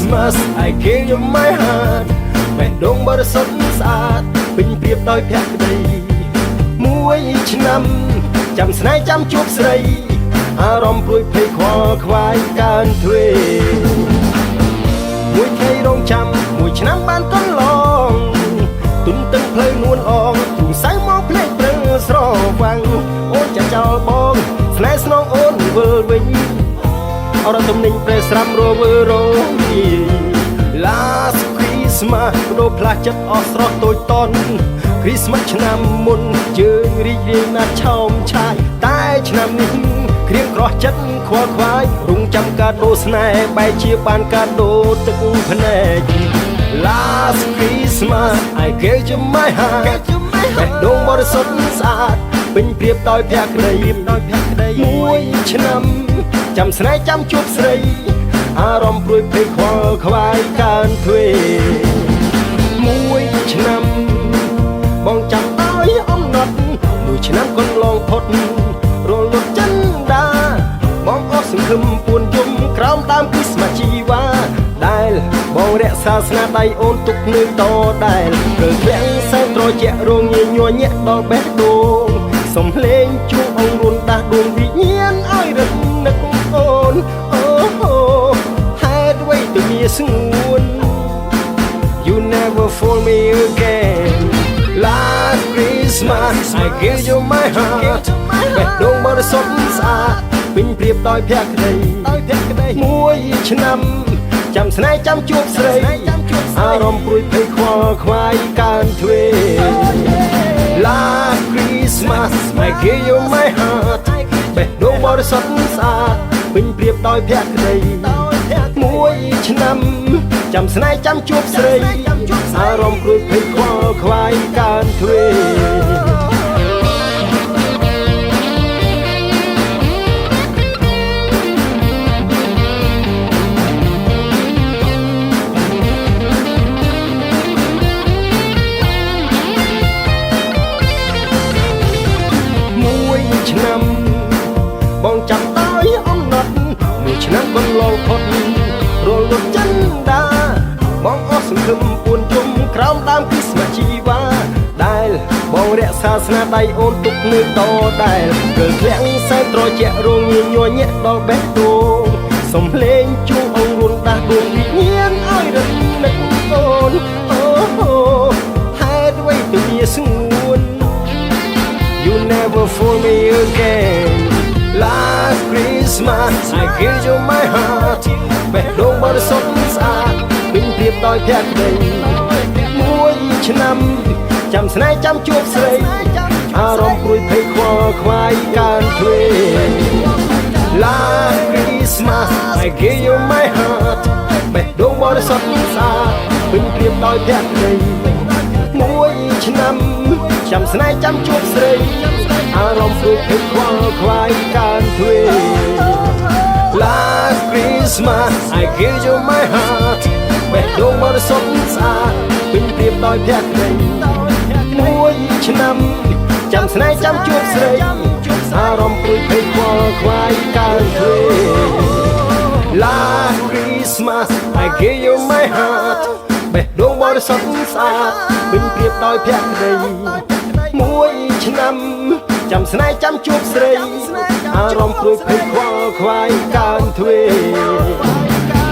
Christmas I gave you my heart បេះដូងបរិសុទ្ធស្អាតពេញព្រៀបដោយភក្តីមួយឆ្នាំចាំស្នេហ៍ចាំជួបស្រីអារម្មណ៍ព្រួយភ័យខ្វល់ខ្វាយកើនទ្វេមួយថ្ងៃរងចាំមួយឆ្នាំបានកន្លងទុនទឹកផ្លូវនួនអងទូសៅមកភ្លេចព្រឹងស្រវាំងអូនចាចោលបងស្នេហ៍ស្នងអូនវិលវិញអរទំនិញប្រេស្រាំរវើរវី Last Christmas បដូរផ្លាស់ចិត្តអស់ស្រស់តូចតន់ Christmas ឆ្នាំមុនយើងរីករាយណាស់ឆោមឆាយតែឆ្នាំនេះគ្រៀងក្រោះចិត្តខ្វល់ខ្វាយរងចាំកាដូស្នេហ៍បែរជាបានកាដូទឹកភ្នែក Last Christmas I gave you my heart បេះដូងបរិសុទ្ធស្អាតពេញព្រៀបដោយភក្តីមួយឆ្នាំចាំស្នេហ៍ចាំជួបស្រីអារម្មណ៍ព្រួយភ័យខ្វល់ខ្វាយកើនទ្វេមួយឆ្នាំបងចាំឲ្យអំណត់មួយឆ្នាំកន្លងផុតរលត់ចិនដាបងអស់សង្ឃឹមពួនយំក្រោមដើមគិស្មាជីវ៉ាដែលបងរក្សាស្នាដៃអូនទុកនៅតដែលព្រឺធ្លាក់សែនត្រជាក់រងញញ័រញាក់ដល់បេះដូងសំលេងជួងអងរុនដាស់ដួងវិញ្ញាណឲ្យរត់នឹកអូនអូហេតុអ្វីទៅមានស្ងួន You never fool me again Last Christmas I gave you my heart បេះដូងបរិសុទ្ធស្អាតពេញព្រៀបដោយភក្តីមួយឆ្នាំចាំស្នេហ៍ចាំជួបស្រីអារម្មណ៍ព្រួយភ័យខ្វល់ខ្វាយកើនទ្វេ Last Christmas I gave you my heart បេះដូងបរិសុទ្ធស្អាតពេញព្រៀបដោយភក្តីមួយឆ្នាំចាំស្នេហ៍ចាំជួបស្រីអារម្មណ៍ព្រួយភ័យខ្វល់ខ្វាយកើនទ្វេឆ្នាំបងចាំដោយអំណត់មួយឆ្នាំកន្លងផុតរលត់ចិនដាបងអស់សង្ឃឹមពួនយំក្រោមដើមគិស្មាជីវ៉ាដែលបងរក្សាស្នាដៃអូនទុកនៅតដែលកើធ្លាក់សែនត្រជាក់រងញញ័រញាក់ដល់បេះដូងសំលេងជួងអងរុនដាស់ដួងវិញ្ញាណឲ្យរត់នឹកអូនអូហេតុអ្វីទៅមានស្ងួនYou never fool me again Last Christmas I gave you my heart បេះដូងបរិសុទ្ធស្អាតពេញព្រៀបដោយភក្តីមួយឆ្នាំចាំស្នេហ៍ចាំជួបស្រីអារម្មណ៍ព្រួយភ័យខ្វល់ខ្វាយកើនទ្វេ Last Christmas I gave you my heart បេះដូងបរិសុទ្ធស្អាតពេញព្រៀបដោយភក្តីមួយឆ្នាំចាំស្នេហ៍ចាំជួបស្រីអារម្មណ៍ព្រួយភ័យខ្វល់ខ្វាយកើនទ្វេ Last Christmas I gave you my heart បេះដូងបរិសុទ្ធស្អាតពេញព្រៀបដោយភក្តីមួយឆ្នាំចាំស្នេហ៍ចាំជួបស្រីអារម្មណ៍ព្រួយភ័យខ្វល់ខ្វាយកើនទ្វេ Last Christmas I gave you my heart បេះដូងបរិសុទ្ធស្អាតពេញព្រៀបដោយភក្តីមួយឆ្នាំចាំស្នេហ៍ចាំជួបស្រីអារម្មណ៍ព្រួយភ័យខ្វល់ខ្វាយកើនទ្វេ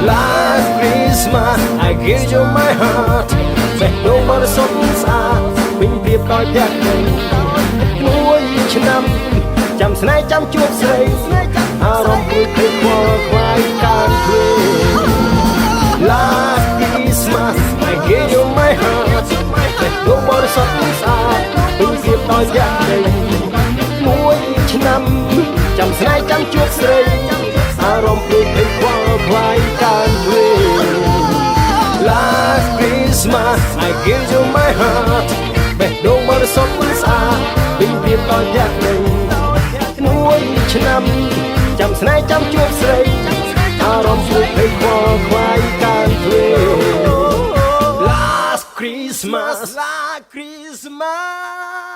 Last Christmas I gave you my heart បេះដូងបរិសុទ្ធស្អាតពេញព្រៀបដោយភក្តីមួយឆ្នាំចាំស្នេហ៍ចាំជួបស្រីអារម្មណ៍ព្រួយភ័យខ្វល់ខ្វាយកើនទ្វេ Last Christmas I gave you my heart បេះដូងបរិសុទ្ធស្អាតពេញព្រៀបដោយភក្តីមួយឆ្នាំចាំស្នេហ៍ចាំជួបស្រីអារម្មណ៍ព្រួយភ័យខ្វល់ខ្វាយកើនទ្វេ Last Christmas I gave you my heart បេះដូងបរិសុទ្ធស្អាតពេញព្រៀបដោយភក្តីមួយឆ្នាំចាំស្នេហ៍ចាំជួបស្រីអារម្មណ៍ព្រួយភ័យខ្វល់ខ្វាយកើនទ្វេ Last Christmas Last Christmas